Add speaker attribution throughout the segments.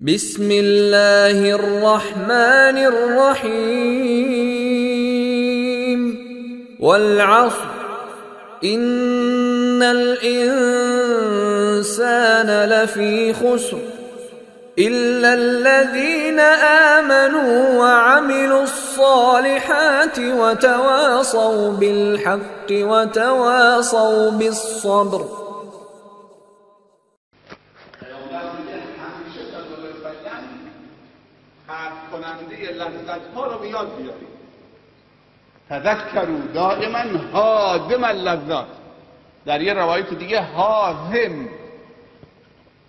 Speaker 1: بسم الله الرحمن الرحيم والعصر إن الإنسان لفي خسر إلا الذين آمنوا وعملوا الصالحات وتواصوا بالحق وتواصوا بالصبر.
Speaker 2: لذت ها رو به یاد بیارید. تذکروا دائما هادم اللذات. در یه روایت دیگه هاضم،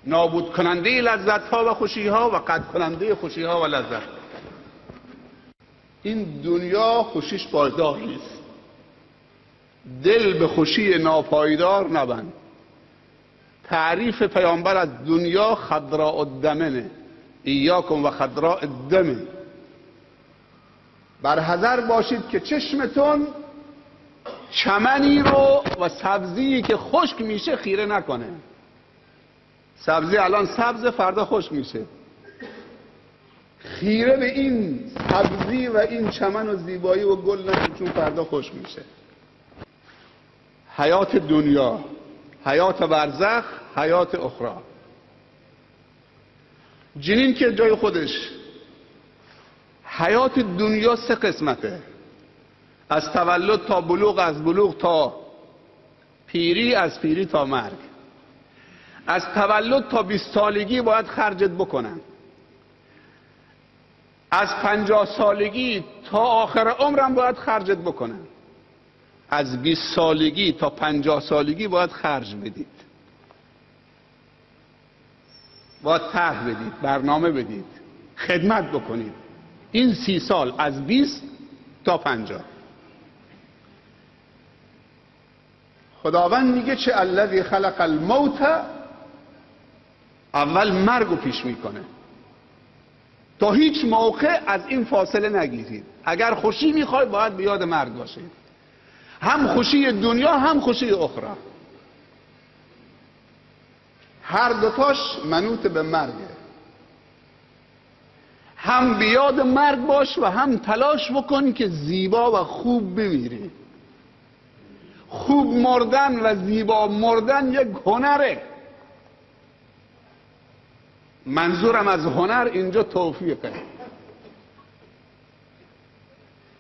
Speaker 2: نابود کننده لذت ها و خوشی ها و قطع کننده خوشی ها و لذت. این دنیا خوشیش پایدار نیست. دل به خوشی ناپایدار نبند. تعریف پیامبر از دنیا خضراء الدمنه، ایاکم و خضراء الدم. برحذر باشید که چشمتون چمنی رو و سبزی که خشک میشه خیره نکنه. سبزی الان سبز، فردا خشک میشه. خیره به این سبزی و این چمن و زیبایی و گل نشید، چون فردا خشک میشه. حیات دنیا، حیات برزخ، حیات اخرى. جنین که جای خودش. حیات دنیا سه قسمته: از تولد تا بلوغ، از بلوغ تا پیری، از پیری تا مرگ. از تولد تا 20 سالگی باید خرجت بکنن. از 50 سالگی تا آخر عمرم باید خرجت بکنن. از 20 سالگی تا 50 سالگی باید خرج بدید، باید طرح بدید، برنامه بدید، خدمت بکنید. این 30 سال از 20 تا 50. خداوند میگه چه الذی خلق الموت، اول مرگ رو پیش میکنه. تا هیچ موقع از این فاصله نگیرید. اگر خوشی میخواید باید به یاد مرگ باشید، هم خوشی دنیا هم خوشی اخرى. هر دوتاش منوط به مرگه. هم بیاد مرگ باش و هم تلاش بکن که زیبا و خوب بمیری. خوب مردن و زیبا مردن یک هنره. منظورم از هنر اینجا توفیقه.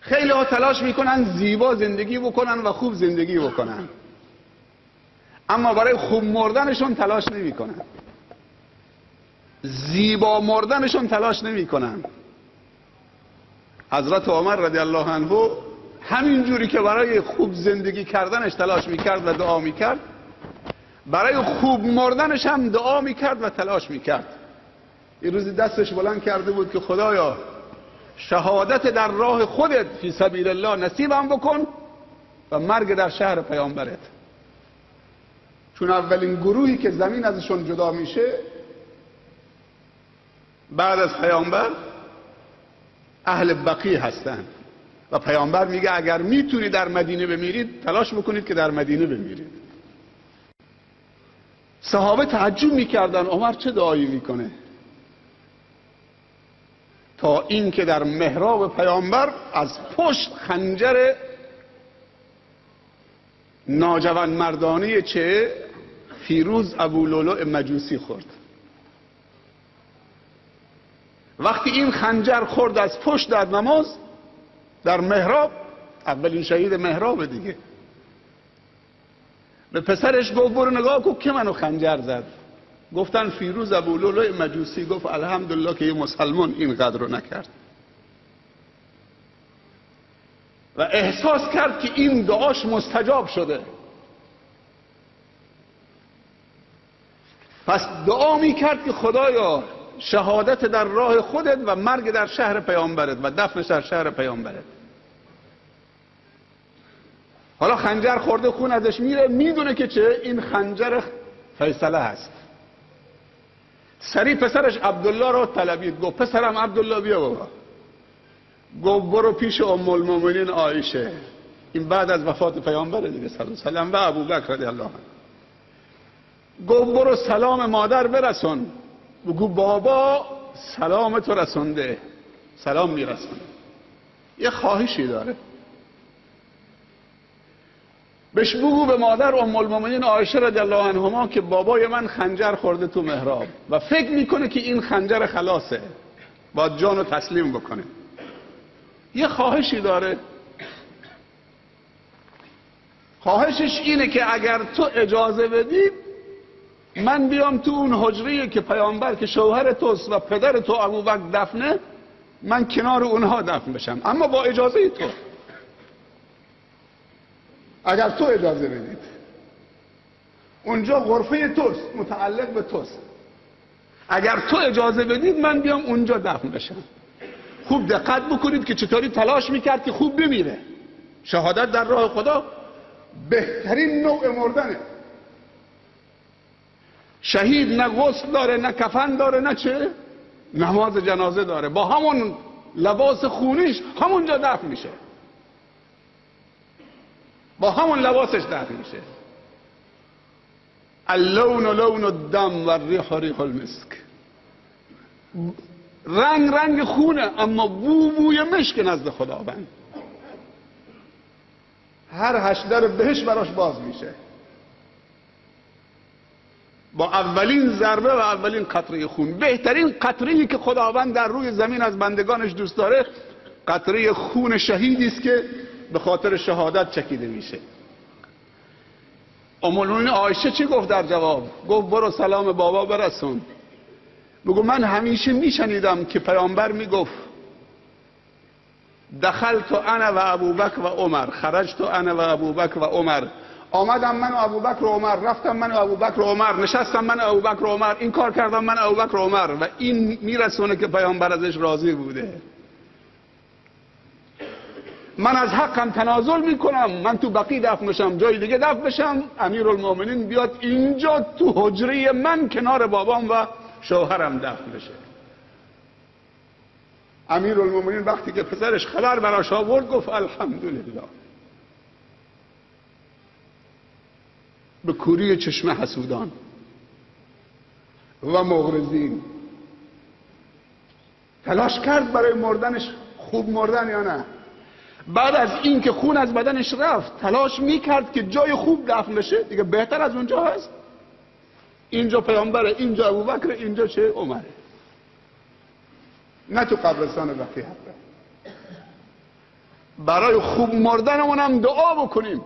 Speaker 2: خیلی ها تلاش میکنن زیبا زندگی بکنن و خوب زندگی بکنن، اما برای خوب مردنشون تلاش نمیکنن، زیبا مردنشون تلاش نمیکنن. حضرت عمر رضی الله عنه همین جوری که برای خوب زندگی کردنش تلاش میکرد و دعا میکرد، برای خوب مردنش هم دعا میکرد و تلاش میکرد. یه روزی دستش بلند کرده بود که خدایا شهادت در راه خودت فی سبیل الله نصیبم بکن و مرگ در شهر پیامبرت. چون اولین گروهی که زمین ازشون جدا میشه بعد از پیامبر اهل بقیع هستن و پیامبر میگه اگر میتونی در مدینه بمیرید تلاش بکنید که در مدینه بمیرید. صحابه تعجب میکردن عمر چه دعایی میکنه، تا این که در محراب پیامبر از پشت خنجر ناجوان مردانه چه فیروز ابولؤلؤ مجوسی خورد. وقتی این خنجر خورد از پشت در نماز در محراب، اولین شهید محراب دیگه، به پسرش گفت برو نگاه کن که منو خنجر زد. گفتن فیروز ابولؤلؤ مجوسی. گفت الحمدلله که یه مسلمان این قدر رو نکرد و احساس کرد که این دعاش مستجاب شده. پس دعا میکرد که خدایا شهادت در راه خودت و مرگ در شهر پیامبرت و دفنش در شهر پیامبرت. حالا خنجر خورده، خون ازش میره، میدونه که چه این خنجر فیصله هست. سریع پسرش عبدالله رو طلبید. گفت پسرم عبدالله بیا بابا. گفت برو پیش ام المؤمنین عایشه. این بعد از وفات پیامبر دیگه صلی الله علیه و سلم و ابوبکر رضی الله عنه. گفت برو سلام مادر برسون. بگو بابا سلام تو رسونده، سلام میرسونه. یه خواهشی داره، بهش بگو به مادر ام المؤمنین عایشه رضی الله عنهما که بابای من خنجر خورده تو محراب و فکر میکنه که این خنجر خلاصه، باید جانو تسلیم بکنه. یه خواهشی داره، خواهشش اینه که اگر تو اجازه بدی من بیام تو اون حجره که پیامبر که شوهر توست و پدر تو ابوبکر دفنه، من کنار اونها دفن بشم، اما با اجازه تو. اگر تو اجازه بدید، اونجا غرفه توست، متعلق به توست، اگر تو اجازه بدید من بیام اونجا دفن بشم. خوب دقت بکنید که چطوری تلاش میکرد که خوب بمیره. شهادت در راه خدا بهترین نوع مردنه. شهید نه غسل داره، نه کفن داره، نه چه نماز جنازه داره، با همون لباس خونیش همونجا دفن میشه، با همون لباسش دفن میشه. اللون لون الدم و الریح ریح المسک. رنگ رنگ خونه اما بو بوی مشک نزد خداوند. هر 8 در بهش براش باز میشه با اولین ضربه و اولین قطره خون. بهترین قطره‌ای که خداوند در روی زمین از بندگانش دوست داره قطره خون شهیدی است که به خاطر شهادت چکیده میشه. ام المؤمنین عایشه چی گفت در جواب؟ گفت برو سلام بابا برسون. بگو من همیشه میشنیدم که پیامبر میگفت دخلت انا و ابوبکر و عمر، خرجت انا و ابوبکر و عمر. آمدم من و ابوبکر و عمر، رفتم من و ابوبکر و عمر، نشستم من و ابوبکر و عمر، این کار کردم من و ابوبکر و عمر. و این میرسونه که پیامبر ازش راضی بوده. من از حقم تنازل میکنم، من تو بقیع دفن بشم، جای دیگه دفن بشم، امیرالمومنین بیاد اینجا تو حجره من کنار بابام و شوهرم دفن بشه. امیرالمومنین وقتی که پسرش خبر براش آورد گفت الحمدلله. به کوری چشم حسودان و مغرضین تلاش کرد برای مردنش. خوب مردن یا نه؟ بعد از این که خون از بدنش رفت تلاش میکرد که جای خوب دفن بشه. دیگه بهتر از اونجا هست؟ اینجا پیامبره، اینجا ابوبکر، اینجا چه عمره، نه تو قبرستان بقیه. برای خوب مردنمون هم دعا بکنیم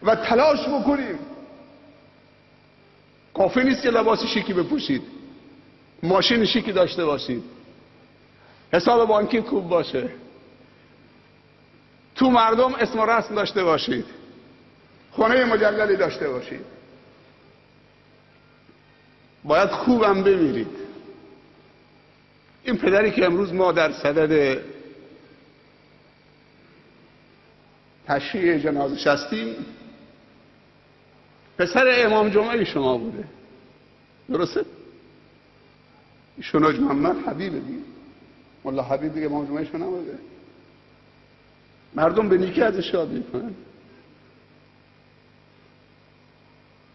Speaker 2: و تلاش بکنیم. کافی نیست که لباس شیکی بپوشید، ماشین شیکی داشته باشید، حساب بانکی خوب باشه، تو مردم اسم و رسم داشته باشید، خونه مجللی داشته باشید. باید خوبم بمیرید. این پدری که امروز ما در صدد تشییع جنازش هستیم پسر امام جمعه شما بوده، درسته؟ شناج محمد حبیب دیگه، مولا حبیب دیگه امام جمعه شما نبوده؟ مردم به نیکی ازش یاد میکنن.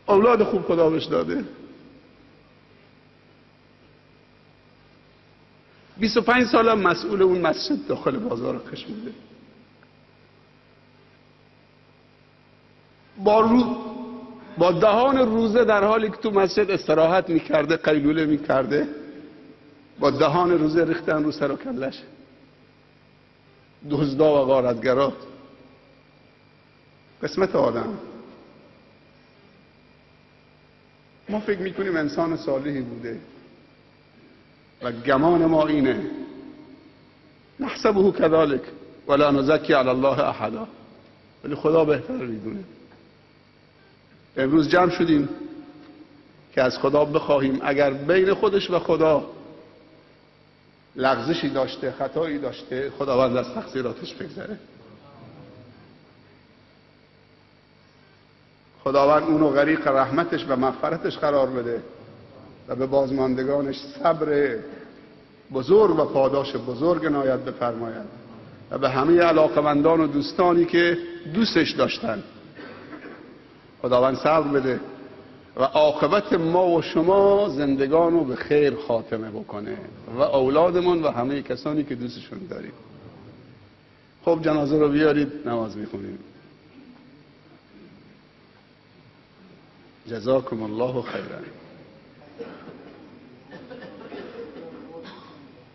Speaker 2: اولاد خوب خدا بهش داده. 25 سالم مسئول اون مسجد داخل بازار قش بوده. با دهان روزه در حالی که تو مسجد استراحت میکرده، قیلوله میکرده، با دهان روزه ریختن رو سر و کلش. دزدا و غارتگرا قسمت آدم. ما فکر میکنیم انسان صالحی بوده و گمان ما اینه نحسبه كذلك ولا نزكي على الله احدا، ولی خدا بهتر میدونه. امروز جمع شدیم که از خدا بخواهیم اگر بین خودش و خدا لغزشی داشته، خطایی داشته، خداوند از تقصیراتش بگذره. خداوند اونو غریق رحمتش و مغفرتش قرار بده و به بازماندگانش صبر بزرگ و پاداش بزرگ عنایت بفرماید و به همه علاقمندان و دوستانی که دوستش داشتن خداوند صبر بده و عاقبت ما و شما زندگان رو به خیر خاتمه بکنه و اولادمون و همه کسانی که دوستشون داریم. خب جنازه رو بیارید نماز میخونیم. جزاکم الله خیرا.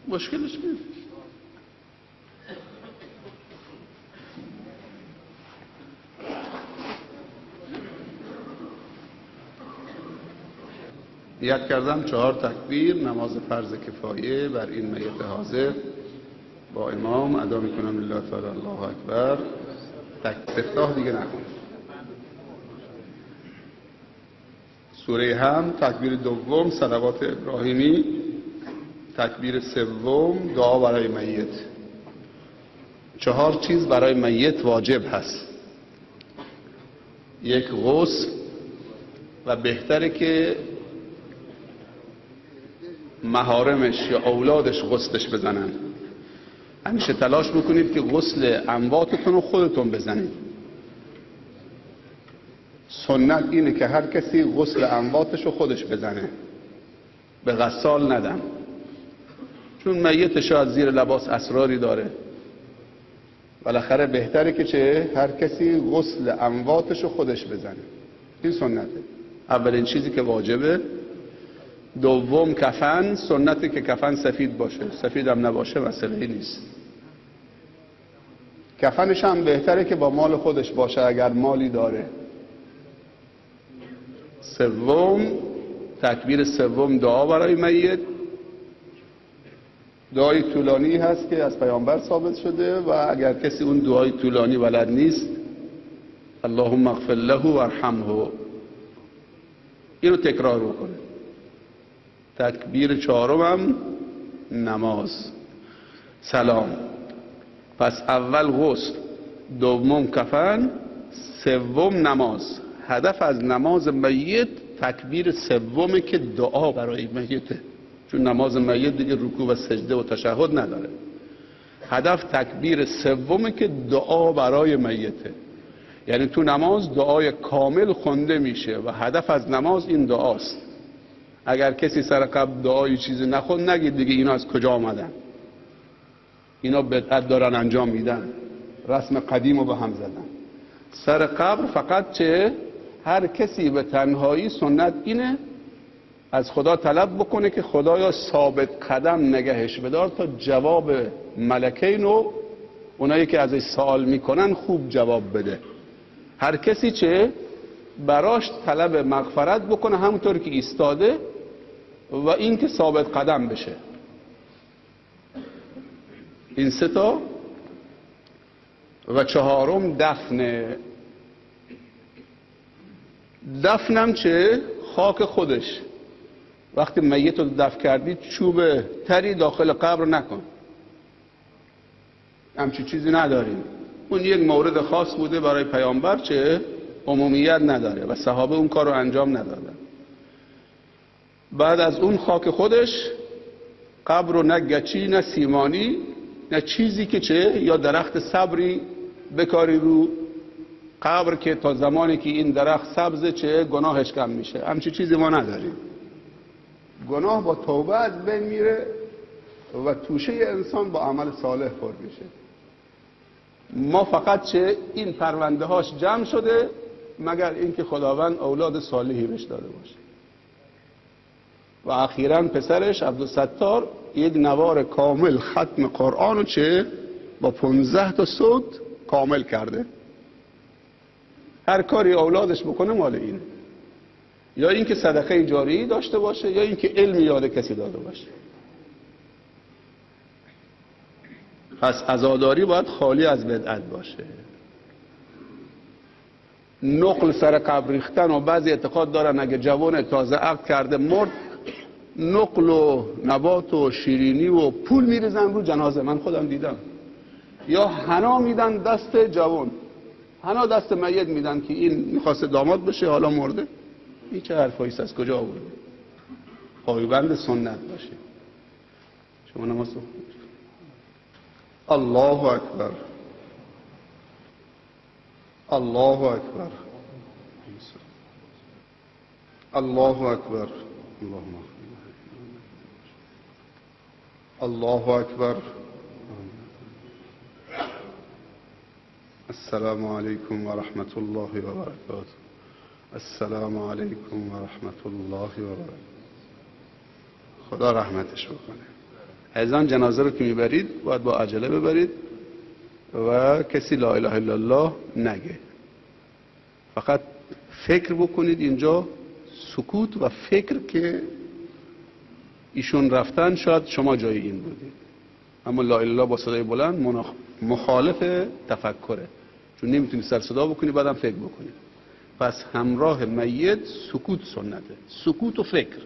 Speaker 2: مشکلش نیست. نیت کردم 4 تکبیر نماز فرض کفایه بر این میت حاضر با امام ادا میکنم. الله تعالی الله اکبر. استفتاح دیگه نکن. سوره هم تکبیر دوم صلوات ابراهیمی، تکبیر سوم دعا برای میت. 4 چیز برای میت واجب هست. 1 غسل و بهتره که محارمش یا اولادش غسلش بزنن. همیشه تلاش بکنید که غسل امواتتون رو خودتون بزنید. سنت اینه که هر کسی غسل امواتش رو خودش بزنه، به غسال ندن، چون میت شاید زیر لباس اسراری داره. بالاخره بهتره که چه هر کسی غسل امواتش رو خودش بزنه. این سنته. اولین چیزی که واجبه. دوم کفن، سنتی که کفن سفید باشه، سفید هم نباشه مسئله نیست. کفنش هم بهتره که با مال خودش باشه اگر مالی داره. سوم تکبیر سوم دعا برای میت. دعای طولانی هست که از پیامبر ثابت شده و اگر کسی اون دعای طولانی بلد نیست اللهم اغفر له وارحمه اینو تکرار بکنه. تکبیر 4 هم نماز. سلام. پس اول غسل، دوم کفن، سوم نماز. هدف از نماز میت تکبیر سومه که دعا برای میته، چون نماز میت دیگه رکوع و سجده و تشهد نداره. هدف تکبیر سومه که دعا برای میته، یعنی تو نماز دعای کامل خونده میشه و هدف از نماز این دعاست. اگر کسی سر قبل دعایی چیزی نخوند نگید دیگه اینا از کجا آمدن، اینا بدعت دارن انجام میدن، رسم قدیم رو به هم زدن. سر قبر فقط چه هر کسی به تنهایی سنت اینه از خدا طلب بکنه که خدایا ثابت قدم نگهش بدار تا جواب ملکین و اونایی که ازش سوال میکنن خوب جواب بده. هر کسی چه براش طلب مغفرت بکنه همونطور که ایستاده و این که ثابت قدم بشه. این 3 تا. و 4م دفنه. دفنم چه خاک خودش. وقتی میت رو دفن کردید چوب تری داخل قبر نکن، همچی چیزی نداریم. اون یک مورد خاص بوده برای پیامبر چه عمومیت نداره و صحابه اون کار رو انجام ندادن. بعد از اون خاک خودش قبر رو نه گچی نه سیمانی نه چیزی که چه یا درخت صبری بکاری رو قبر که تا زمانی که این درخت سبزه چه گناهش کم میشه. همچی چیزی ما نداریم. گناه با توبه از بین میره و توشه انسان با عمل صالح پر میشه. ما فقط چه این پرونده هاش جمع شده مگر اینکه خداوند اولاد صالحی بهش داده باشه. و اخیراً پسرش عبدالستار یک نوار کامل ختم قرآن رو چه با 15 تا صوت کامل کرده. هر کاری اولادش بکنه مال اینه، یا اینکه صدقه جاری داشته باشه یا اینکه علم یاد کسی داده باشه. پس عزاداری باید خالی از بدعت باشه. نقل سر قبر ریختن و بعضی اعتقاد دارن اگه جوان تازه عقد کرده مرد نقل و نبات و شیرینی و پول میریزن رو جنازه. من خودم دیدم. یا حنا میدن دست جوان، حنا دست میت میدن که این میخواسته داماد بشه حالا مرده. این چه حرفاییست؟ از کجا آورده؟ پایبند سنت باشه. شما نماز الله اکبر الله اکبر. الله اکبر. الله اکبر. السلام علیکم و رحمت الله و برکاته. السلام علیکم و رحمت الله و برکاته. خدا رحمتش بکنه. از آن جنازه رو که میبرید باید با عجله ببرید و کسی لا اله الا الله نگه. فقط فکر بکنید اینجا سکوت و فکر که ایشون رفتن شاید شما جای این بودید، اما لا اله الا الله با صدای بلند مخالف تفکره، چون نمیتونی سر صدا بکنی بعدم فکر بکنی. پس همراه میت سکوت سنته، سکوت و فکر.